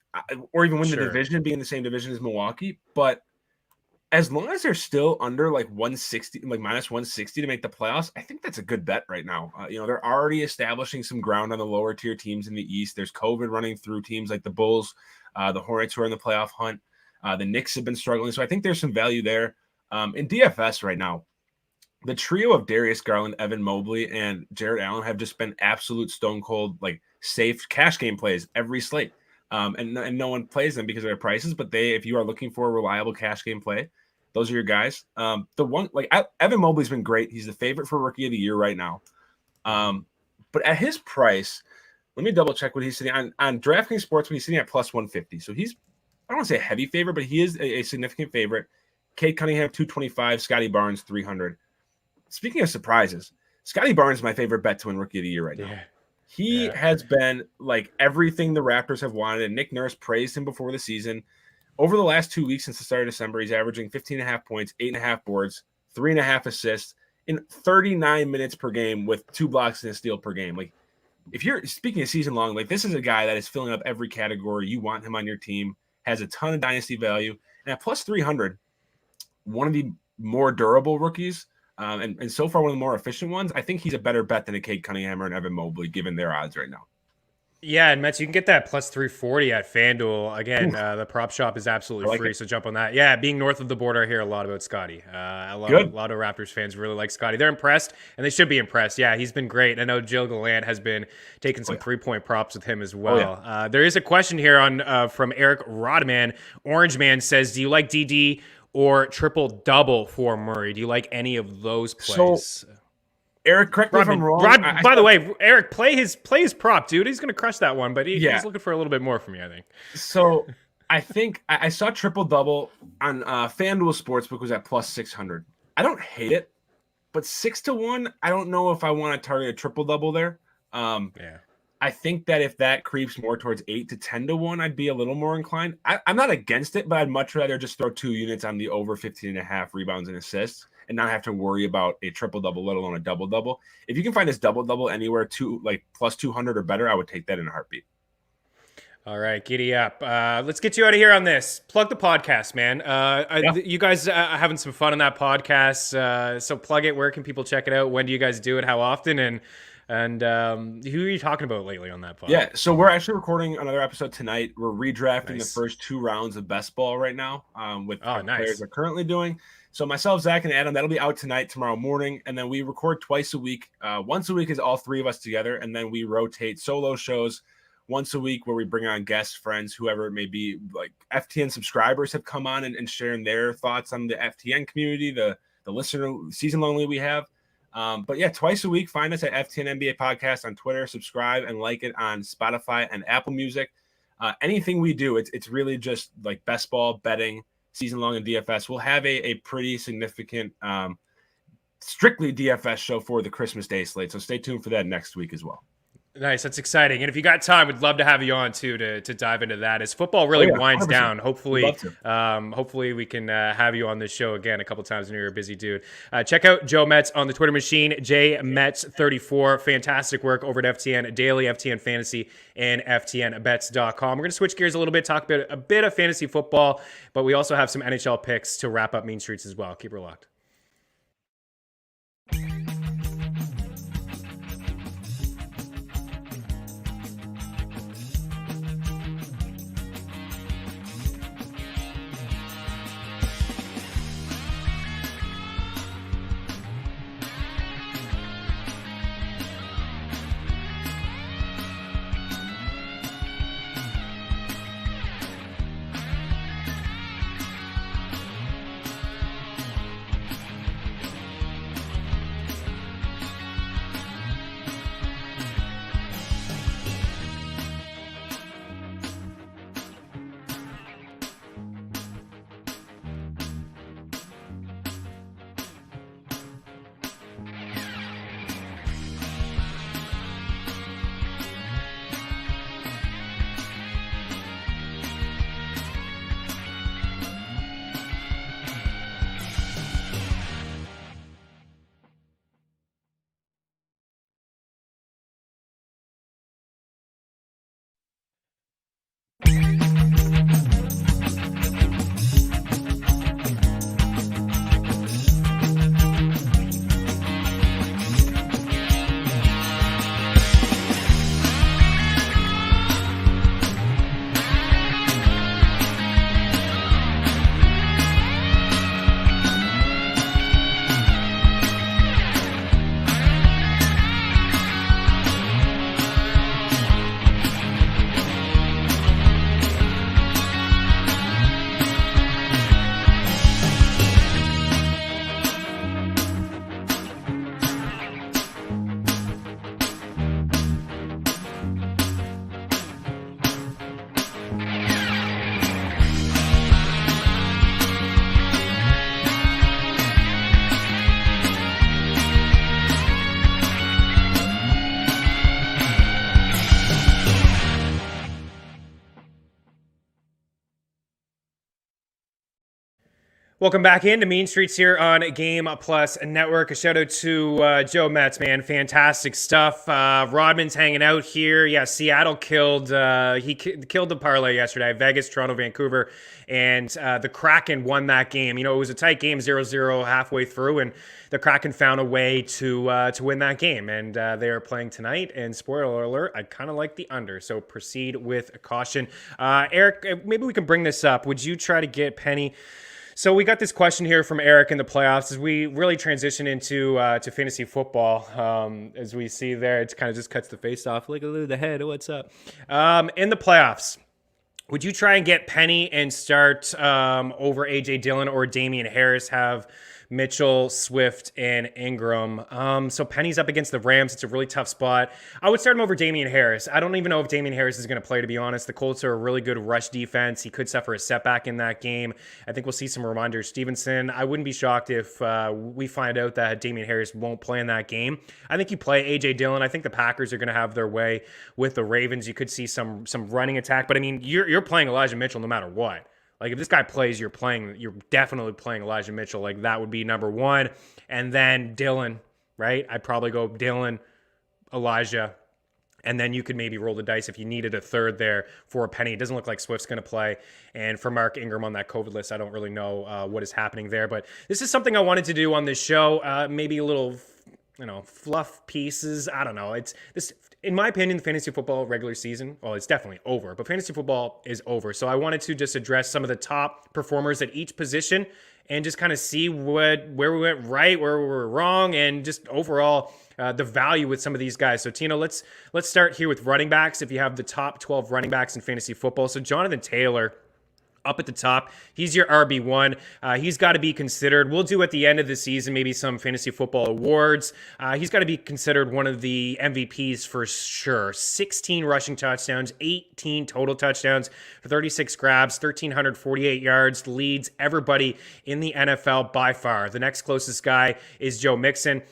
or even win the division, being in the same division as Milwaukee. But as long as they're still under like 160, like -160 to make the playoffs, I think that's a good bet right now. They're already establishing some ground on the lower tier teams in the East. There's COVID running through teams like the Bulls, the Hornets who are in the playoff hunt. The Knicks have been struggling. So I think there's some value there. In DFS right now, the trio of Darius Garland, Evan Mobley, and Jarrett Allen have just been absolute stone cold, like safe cash game plays every slate. And no one plays them because of their prices, but if you are looking for a reliable cash game play, those are your guys. The one, like Evan Mobley's been great. He's the favorite for Rookie of the Year right now. But at his price, let me double check what he's sitting on DraftKings Sportsbook. He's sitting at +150. So he's, I don't want to say a heavy favorite, but he is a significant favorite. Cade Cunningham 225, Scotty Barnes 300. Speaking of surprises, Scotty Barnes is my favorite bet to win Rookie of the Year right now. He has been like everything the Raptors have wanted, and Nick Nurse praised him before the season. Over the last 2 weeks since the start of December, he's averaging 15.5 points, 8.5 boards, 3.5 assists in 39 minutes per game with 2 blocks and a steal per game. Like, if you're speaking of season long, like this is a guy that is filling up every category. You want him on your team, has a ton of dynasty value, and at +300, one of the more durable rookies. And so far, one of the more efficient ones. I think he's a better bet than a Cade Cunningham or an Evan Mobley, given their odds right now. Yeah, and Metz, you can get that +340 at FanDuel. Again, the prop shop is absolutely free, so jump on that. Yeah, being north of the border, I hear a lot about Scotty. A lot of Raptors fans really like Scotty. They're impressed, and they should be impressed. Yeah, he's been great. I know Jill Gallant has been taking some 3-point props with him as well. There is a question here from Eric Rodman. Orange Man says, do you like DD or triple-double for Murray? Do you like any of those plays? So, Eric, correct me if I'm wrong. By the way, Eric, play his prop, dude. He's going to crush that one, but he's looking for a little bit more from me, I think. So I think I saw triple-double on FanDuel Sportsbook was at +600. I don't hate it, but 6-1, I don't know if I want to target a triple-double there. I think that if that creeps more towards 8 to 10 to 1, I'd be a little more inclined. I'm not against it, but I'd much rather just throw 2 units on the over 15.5 rebounds and assists and not have to worry about a triple-double, let alone a double-double. If you can find this double-double anywhere to like plus 200 or better, I would take that in a heartbeat. All right, giddy up. Let's get you out of here on this. Plug the podcast, man. You guys are having some fun on that podcast. So plug it. Where can people check it out? When do you guys do it? How often? And who are you talking about lately on that podcast? Yeah, so we're actually recording another episode tonight. We're redrafting the first 2 rounds of best ball right now with players are currently doing. So myself, Zach, and Adam, that'll be out tonight, tomorrow morning. And then we record twice a week. Once a week is all 3 of us together. And then we rotate solo shows once a week where we bring on guests, friends, whoever it may be. Like FTN subscribers have come on and sharing their thoughts on the FTN community, the listener season-long league we have. But yeah, twice a week, find us at FTN NBA Podcast on Twitter, subscribe and like it on Spotify and Apple Music. Anything we do, it's really just like best ball, betting, season-long, and DFS. We'll have a pretty significant strictly DFS show for the Christmas Day slate, so stay tuned for that next week as well. Nice. That's exciting. And if you got time, we'd love to have you on too to dive into that as football really winds 100%. Down. Hopefully we can have you on this show again a couple times when you're a busy dude. Check out Joe Metz on the Twitter machine, jmetz34. Fantastic work over at FTN Daily, FTN Fantasy, and FTNBets.com. We're going to switch gears a little bit, talk about a bit of fantasy football, but we also have some NHL picks to wrap up Mean Streets as well. Keep her locked. Welcome back into Mean Streets here on Game Plus Network. A shout out to Joe Metz, man. Fantastic stuff. Rodman's hanging out here. Yeah, Seattle killed killed the parlay yesterday. Vegas, Toronto, Vancouver, and the Kraken won that game. You know, it was a tight game, 0-0 halfway through, and the Kraken found a way to win that game. And they are playing tonight. And spoiler alert, I kind of like the under. So proceed with caution. Eric, maybe we can bring this up. Would you try to get Penny? So we got this question here from Eric in the playoffs as we really transition into to fantasy football. As we see there, it kind of just cuts the face off. Look at the head. What's up? In the playoffs, would you try and get Penny and start over A.J. Dillon or Damian Harris? Have Mitchell, Swift, and Ingram. So Penny's up against the Rams. It's a really tough spot. I would start him over Damian Harris. I don't even know if Damian Harris is going to play, to be honest. The Colts are a really good rush defense. He could suffer a setback in that game. I think we'll see some Ramondre Stevenson. I wouldn't be shocked if we find out that Damian Harris won't play in that game. I think you play A.J. Dillon. I think the Packers are going to have their way with the Ravens. You could see some running attack. But, I mean, you're playing Elijah Mitchell no matter what. Like, if this guy plays, you're definitely playing Elijah Mitchell. Like, that would be number one. And then Dillon, right? I'd probably go Dillon, Elijah, and then you could maybe roll the dice if you needed a third there for a penny. It doesn't look like Swift's going to play. And for Mark Ingram on that COVID list, I don't really know what is happening there. But this is something I wanted to do on this show. Maybe a little, fluff pieces. I don't know. It's this. In my opinion, the fantasy football regular season, well, it's definitely over, but fantasy football is over. So I wanted to just address some of the top performers at each position and just kind of see where we went right, where we were wrong, and just overall the value with some of these guys. So Tino, let's start here with running backs. If you have the top 12 running backs in fantasy football, so Jonathan Taylor, up at the top. He's your RB1. He's got to be considered. We'll do at the end of the season maybe some fantasy football awards. He's got to be considered one of the MVPs for sure. 16 rushing touchdowns, 18 total touchdowns, 36 grabs, 1,348 yards, leads everybody in the NFL by far. The next closest guy is Joe Mixon,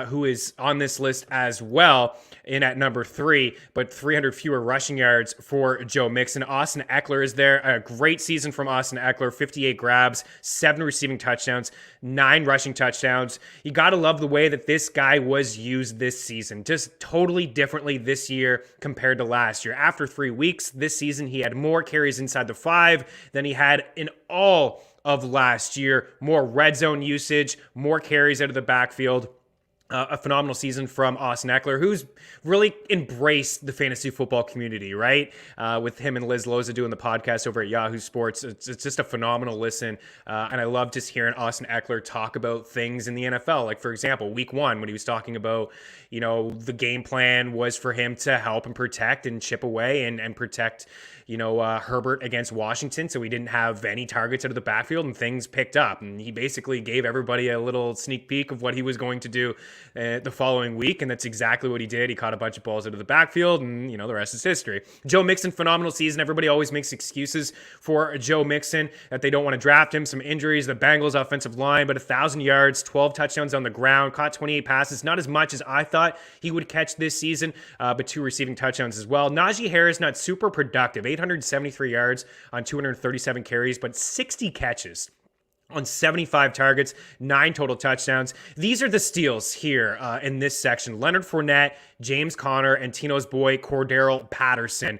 who is on this list as well, in at number 3, but 300 fewer rushing yards for Joe Mixon. Austin Eckler is there. A great season from Austin Eckler, 58 grabs, 7 receiving touchdowns, 9 rushing touchdowns. You got to love the way that this guy was used this season, just totally differently this year compared to last year. After 3 weeks this season, he had more carries inside the 5 than he had in all of last year. More red zone usage, more carries out of the backfield. A phenomenal season from Austin Eckler, who's really embraced the fantasy football community, right? With him and Liz Loza doing the podcast over at Yahoo Sports. It's just a phenomenal listen. And I love just hearing Austin Eckler talk about things in the NFL. Like, for example, week 1, when he was talking about, the game plan was for him to help and protect and chip away and protect, Herbert against Washington. So he didn't have any targets out of the backfield and things picked up. And he basically gave everybody a little sneak peek of what he was going to do the following week. And that's exactly what he did. He caught a bunch of balls out of the backfield and, the rest is history. Joe Mixon, phenomenal season. Everybody always makes excuses for Joe Mixon that they don't want to draft him. Some injuries, the Bengals offensive line, but 1,000 yards, 12 touchdowns on the ground, caught 28 passes. Not as much as I thought he would catch this season, but 2 receiving touchdowns as well. Najee Harris, not super productive, 873 yards on 237 carries, but 60 catches on 75 targets, 9 total touchdowns. These are the steals here in this section. Leonard Fournette, James Conner, and Tino's boy, Cordarrelle Patterson.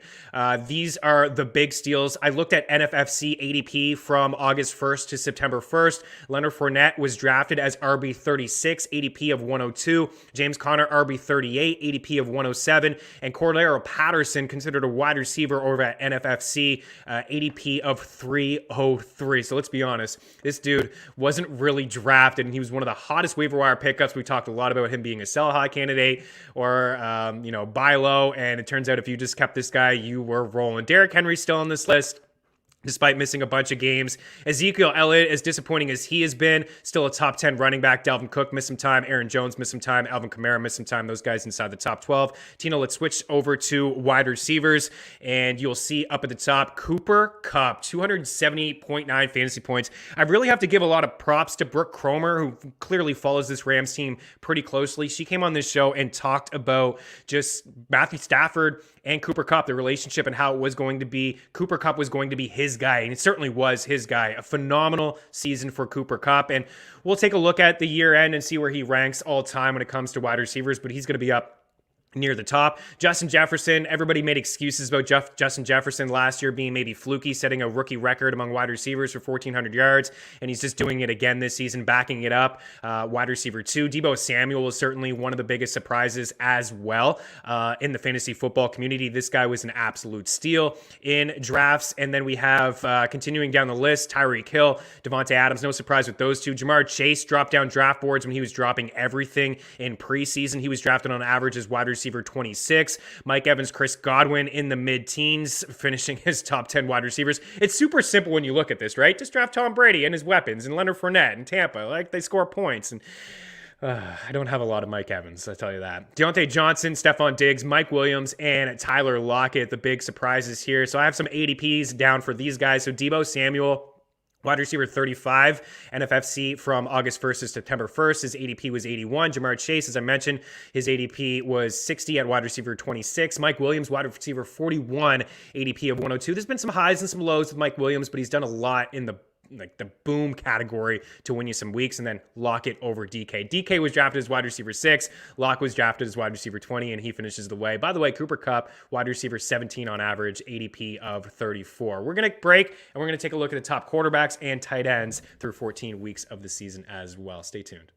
These are the big steals. I looked at NFFC ADP from August 1st to September 1st. Leonard Fournette was drafted as RB36, ADP of 102. James Conner, RB38, ADP of 107. And Cordarrelle Patterson, considered a wide receiver over at NFFC, ADP of 303. So let's be honest, this dude wasn't really drafted, and he was one of the hottest waiver wire pickups. We talked a lot about him being a sell high candidate or, buy low, and it turns out if you just kept this guy, you were rolling. Derrick Henry's still on this list, despite missing a bunch of games. Ezekiel Elliott, as disappointing as he has been, still a top 10 running back. Dalvin Cook missed some time. Aaron Jones missed some time. Alvin Kamara missed some time. Those guys inside the top 12. Tino, let's switch over to wide receivers, and you'll see up at the top, Cooper Kupp, 270.9 fantasy points. I really have to give a lot of props to Brooke Cromer, who clearly follows this Rams team pretty closely. She came on this show and talked about just Matthew Stafford and Cooper Kupp, the relationship and how it was going to be. Cooper Kupp was going to be his guy, and it certainly was his guy. A phenomenal season for Cooper Kupp, and we'll take a look at the year end and see where he ranks all time when it comes to wide receivers, but he's going to be up near the top. Justin Jefferson, everybody made excuses about Justin Jefferson last year being maybe fluky, setting a rookie record among wide receivers for 1,400 yards, and he's just doing it again this season, backing it up. Wide receiver 2, Deebo Samuel was certainly one of the biggest surprises as well in the fantasy football community. This guy was an absolute steal in drafts. And then we have, continuing down the list, Tyreek Hill, Devontae Adams, no surprise with those two. Jamar Chase dropped down draft boards when he was dropping everything in preseason. He was drafted on average as wide receiver receiver 26. Mike Evans, Chris Godwin in the mid-teens, finishing his top 10 wide receivers. It's super simple when you look at this, right? Just draft Tom Brady and his weapons and Leonard Fournette and Tampa. Like, they score points. And I don't have a lot of Mike Evans, I'll tell you that. Deontay Johnson, Stephon Diggs, Mike Williams, and Tyler Lockett, the big surprises here. So I have some ADPs down for these guys. So Deebo Samuel, wide receiver 35, NFFC from August 1st to September 1st. His ADP was 81. Jamar Chase, as I mentioned, his ADP was 60 at wide receiver 26. Mike Williams, wide receiver 41, ADP of 102. There's been some highs and some lows with Mike Williams, but he's done a lot in the boom category to win you some weeks. And then Lockett over DK. DK was drafted as wide receiver 6. Lock was drafted as wide receiver 20, and he finishes the way. By the way, Cooper Kupp, wide receiver 17 on average, ADP of 34. We're going to break, and we're going to take a look at the top quarterbacks and tight ends through 14 weeks of the season as well. Stay tuned.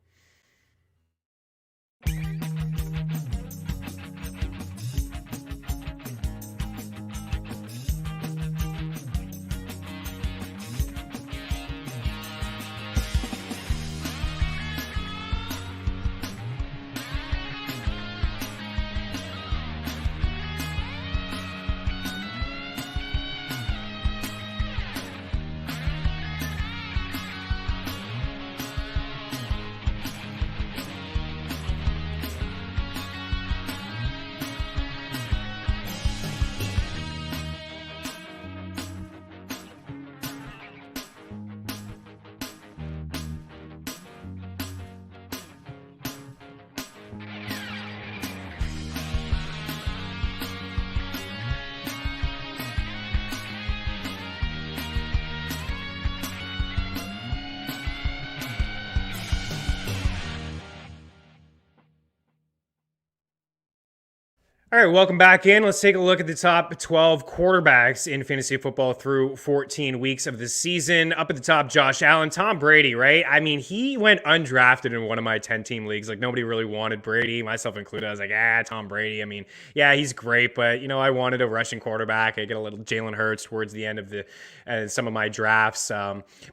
All right, welcome back in. Let's take a look at the top 12 quarterbacks in fantasy football through 14 weeks of the season. Up at the top, Josh Allen, Tom Brady, right? I mean, he went undrafted in one of my 10-team leagues. Like, nobody really wanted Brady, myself included. I was like, Tom Brady. I mean, yeah, he's great, but, I wanted a rushing quarterback. I get a little Jalen Hurts towards the end of some of my drafts.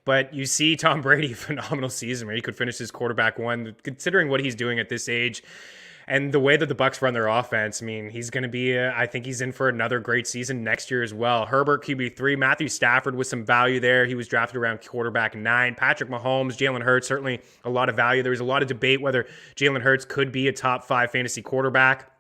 But you see Tom Brady, phenomenal season where he could finish his quarterback one, considering what he's doing at this age. And the way that the Bucs run their offense, I mean, he's going to be, I think he's in for another great season next year as well. Herbert, QB3, Matthew Stafford with some value there. He was drafted around quarterback 9. Patrick Mahomes, Jalen Hurts, certainly a lot of value. There was a lot of debate whether Jalen Hurts could be a top 5 fantasy quarterback.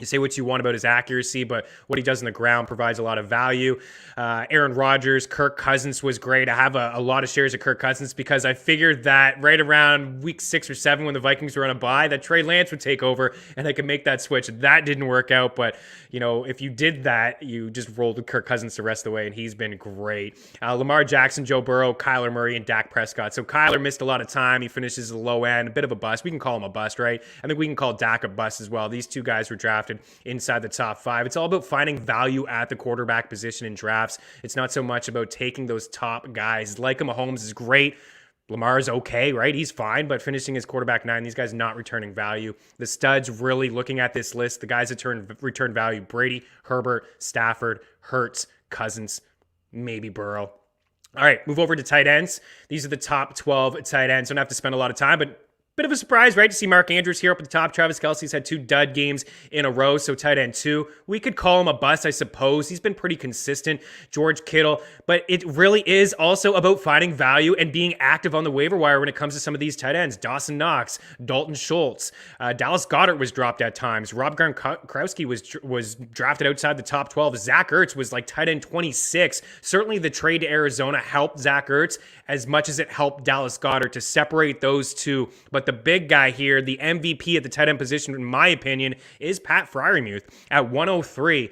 You say what you want about his accuracy, but what he does on the ground provides a lot of value. Aaron Rodgers, Kirk Cousins was great. I have a lot of shares of Kirk Cousins because I figured that right around week 6 or 7 when the Vikings were on a bye, that Trey Lance would take over and I could make that switch. That didn't work out, but if you did that, you just rolled with Kirk Cousins the rest of the way, and he's been great. Lamar Jackson, Joe Burrow, Kyler Murray, and Dak Prescott. So Kyler missed a lot of time. He finishes at the low end, a bit of a bust. We can call him a bust, right? I think we can call Dak a bust as well. These two guys were drafted inside the top 5. It's all about finding value at the quarterback position in drafts. It's not so much about taking those top guys. Like Mahomes is great. Lamar is okay, right? He's fine, but finishing his quarterback 9, these guys not returning value. The studs really looking at this list, the guys that return value, Brady, Herbert, Stafford, Hurts, Cousins, maybe Burrow. All right, move over to tight ends. These are the top 12 tight ends. Don't have to spend a lot of time, but bit of a surprise, right, to see Mark Andrews here up at the top. Travis Kelce's had 2 dud games in a row, so tight end 2. We could call him a bust, I suppose. He's been pretty consistent. George Kittle, but it really is also about finding value and being active on the waiver wire when it comes to some of these tight ends. Dawson Knox, Dalton Schultz, Dallas Goedert was dropped at times. Rob Gronkowski was drafted outside the top 12. Zach Ertz was like tight end 26. Certainly the trade to Arizona helped Zach Ertz as much as it helped Dallas Goedert to separate those two. But the big guy here, the MVP at the tight end position, in my opinion, is Pat Freiermuth at 103.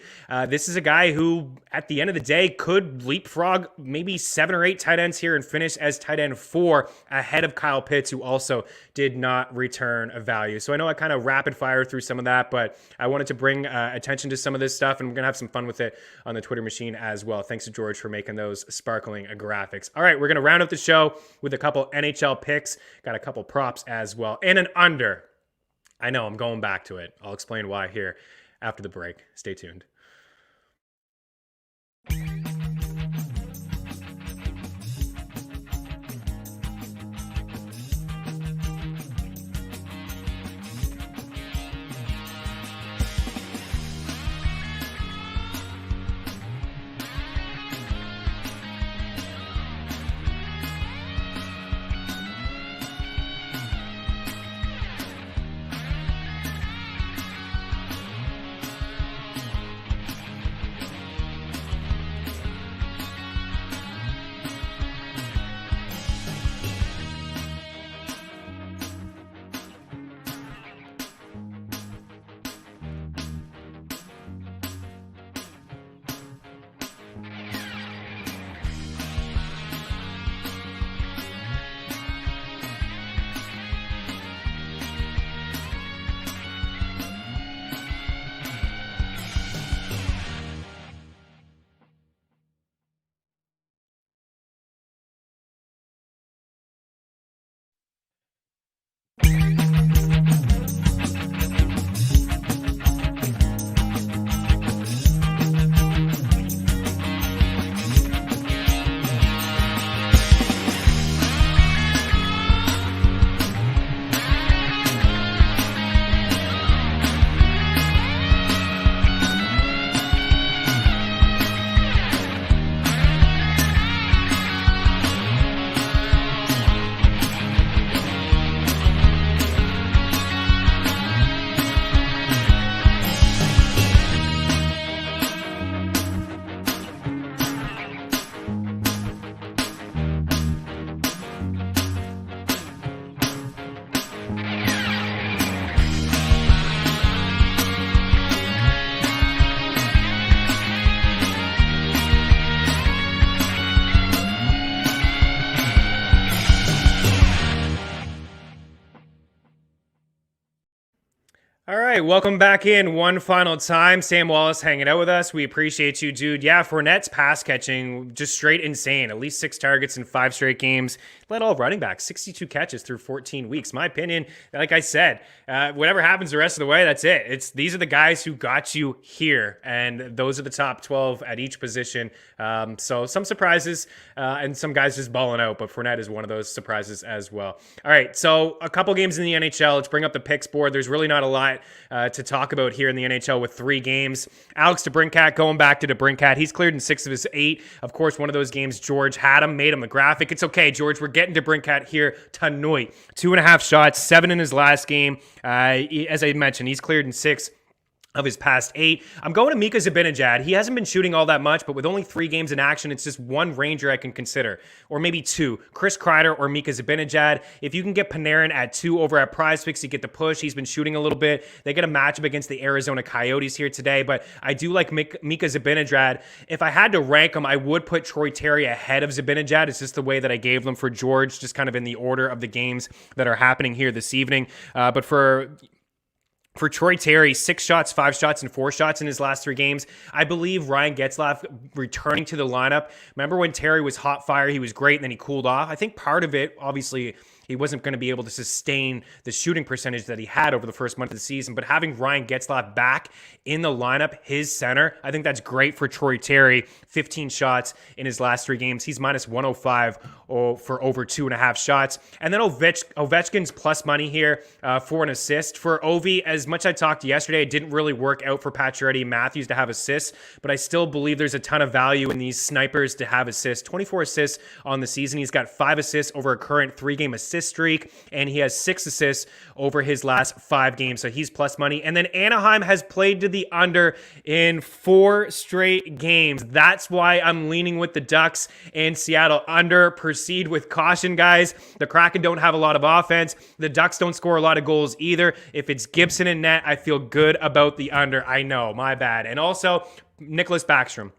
This is a guy who, at the end of the day, could leapfrog maybe 7 or 8 tight ends here and finish as tight end 4 ahead of Kyle Pitts, who also did not return a value. So I know I kind of rapid fire through some of that, but I wanted to bring attention to some of this stuff, and we're going to have some fun with it on the Twitter machine as well. Thanks to George for making those sparkling graphics. All right, we're going to round up the show with a couple NHL picks. Got a couple props as well, and an under. I know, I'm going back to it. I'll explain why here after the break. Stay tuned. right, welcome back in one final time. Sam Wallace hanging out with us. We appreciate you, dude. Yeah, Fournette's pass catching just straight insane. At least 6 targets in 5 straight games. Led all running backs, 62 catches through 14 weeks. My opinion, like I said, whatever happens the rest of the way, that's it. These are the guys who got you here, and those are the top 12 at each position. So some surprises and some guys just balling out, but Fournette is one of those surprises as well. All right, so a couple games in the NHL. Let's bring up the picks board. There's really not a lot to talk about here in the NHL with 3 games. Alex DeBrincat going back to DeBrincat. He's cleared in 6 of his 8. Of course, one of those games, George had him, made him the graphic. It's okay, George. We're getting DeBrincat here tonight. 2.5 shots, 7 in his last game. As I mentioned, he's cleared in 6 of his past 8. I'm going to Mika Zibanejad. He hasn't been shooting all that much, but with only 3 games in action, it's just one Ranger I can consider, or maybe 2. Chris Kreider or Mika Zibanejad. If you can get Panarin at 2 over at PrizePicks, you get the push. He's been shooting a little bit. They get a matchup against the Arizona Coyotes here today, but I do like Mika Zibanejad. If I had to rank him, I would put Troy Terry ahead of Zibanejad. It's just the way that I gave them for George, just kind of in the order of the games that are happening here this evening. But for Troy Terry, 6 shots, 5 shots, and 4 shots in his last 3 games. I believe Ryan Getzlaf returning to the lineup. Remember when Terry was hot fire, he was great, and then he cooled off? I think part of it, obviously, he wasn't going to be able to sustain the shooting percentage that he had over the first month of the season. But having Ryan Getzlaf back in the lineup, his center, I think that's great for Troy Terry. 15 shots in his last 3 games. He's minus 105 for over 2.5 shots. And then Ovechkin's plus money here for an assist. For Ovi, as much I talked yesterday, it didn't really work out for Pacioretty and Matthews to have assists, but I still believe there's a ton of value in these snipers to have assists. 24 assists on the season. He's got 5 assists over a current 3-game assist streak, and he has 6 assists over his last 5 games, so he's plus money. And then Anaheim has played to the under in 4 straight games. That's why I'm leaning with the Ducks and Seattle under. Proceed with caution, guys. The Kraken don't have a lot of offense. The Ducks don't score a lot of goals either. If it's Gibson and net, I feel good about the under. I know, my bad. And also, Nicholas Backstrom.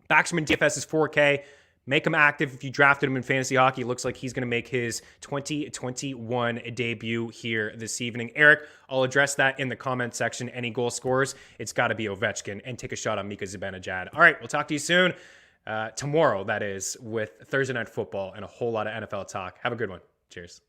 Backstrom in DFS is 4K. Make him active if you drafted him in fantasy hockey. It looks like he's going to make his 2021 debut here this evening. Eric, I'll address that in the comment section. Any goal scorers, it's got to be Ovechkin, and take a shot on Mika Zibanejad. All right, we'll talk to you soon. Tomorrow, that is, with Thursday Night Football and a whole lot of NFL talk. Have a good one. Cheers.